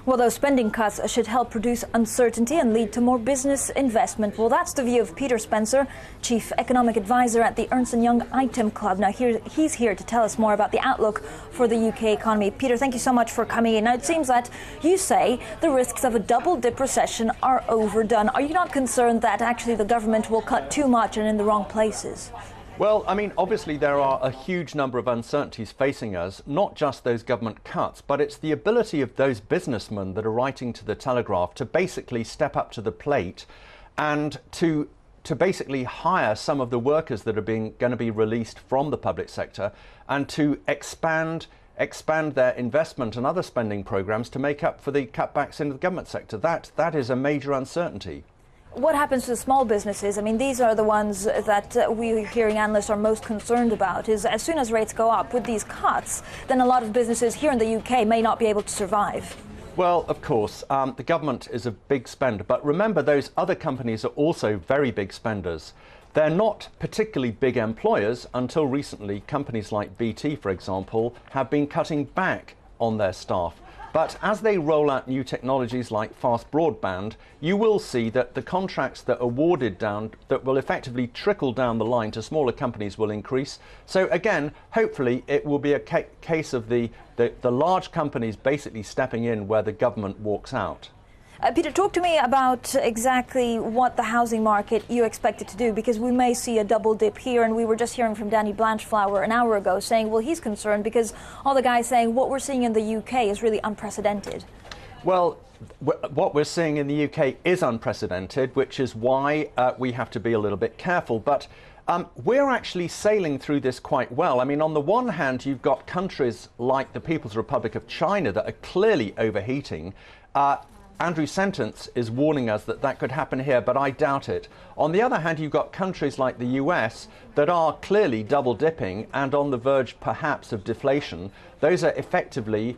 Well, those spending cuts should help reduce uncertainty and lead to more business investment. Well, that's the view of Peter Spencer, Chief Economic Advisor at the Ernst Young Item Club. Now, he's here to tell us more about the outlook for the UK economy. Peter, thank you so much for coming in. Now, it seems that you say the risks of a double-dip recession are overdone. Are you not concerned that actually the government will cut too much and in the wrong places? Well, I mean, obviously there are a huge number of uncertainties facing us, not just those government cuts, but it's the ability of those businessmen that are writing to the Telegraph to basically step up to the plate and to basically hire some of the workers that are going to be released from the public sector and to expand their investment and other spending programs to make up for the cutbacks in the government sector. That is a major uncertainty. What happens to small businesses? I mean, these are the ones that we're hearing analysts are most concerned about, is as soon as rates go up with these cuts, then a lot of businesses here in the UK may not be able to survive. Well, of course, the government is a big spender, but remember those other companies are also very big spenders. They're not particularly big employers. Until recently, companies like BT, for example, have been cutting back on their staff. But as they roll out new technologies like fast broadband, you will see that the contracts that are awarded down, that will effectively trickle down the line to smaller companies, will increase. So again, hopefully it will be a case of the large companies basically stepping in where the government walks out. Peter, talk to me about exactly what the housing market you expect it to do, because we may see a double dip here, and we were just hearing from Danny Blanchflower an hour ago saying, well, he's concerned because all the guys saying what we're seeing in the UK is really unprecedented. Well, what we're seeing in the UK is unprecedented, which is why we have to be a little bit careful. But we're actually sailing through this quite well. I mean, on the one hand, you've got countries like the People's Republic of China that are clearly overheating. Andrew Sentence is warning us that that could happen here, but I doubt it. On the other hand, you've got countries like the US that are clearly double dipping and on the verge perhaps of deflation. Those are effectively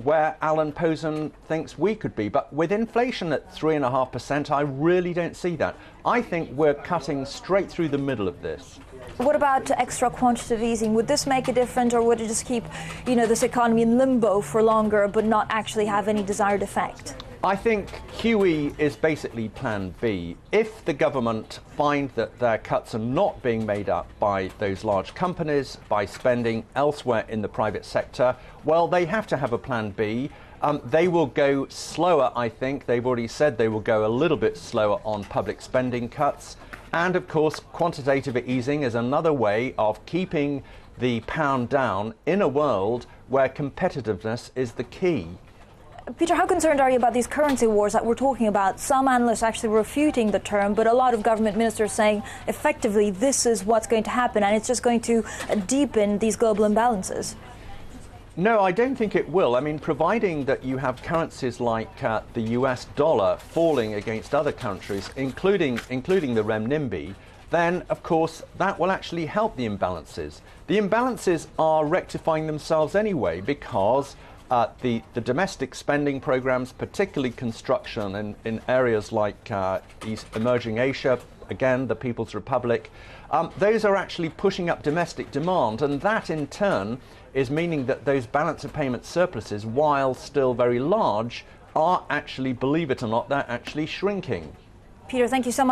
where Alan Posen thinks we could be. But with inflation at 3.5%, I really don't see that. I think we're cutting straight through the middle of this. What about extra quantitative easing? Would this make a difference, or would it just keep, this economy in limbo for longer but not actually have any desired effect? I think QE is basically plan B. If the government find that their cuts are not being made up by those large companies, by spending elsewhere in the private sector, well, they have to have a plan B. They will go slower, I think. They've already said they will go a little bit slower on public spending cuts. And of course, quantitative easing is another way of keeping the pound down in a world where competitiveness is the key. Peter, how concerned are you about these currency wars that we're talking about? Some analysts actually refuting the term, but a lot of government ministers saying effectively this is what's going to happen and it's just going to deepen these global imbalances. No, I don't think it will. I mean, providing that you have currencies like the US dollar falling against other countries, including the renminbi, then, of course, that will actually help the imbalances. The imbalances are rectifying themselves anyway because the domestic spending programs, particularly construction in areas like emerging Asia, again, the People's Republic, those are actually pushing up domestic demand, and that in turn is meaning that those balance of payment surpluses, while still very large, are actually, believe it or not, they're actually shrinking. Peter, thank you so much.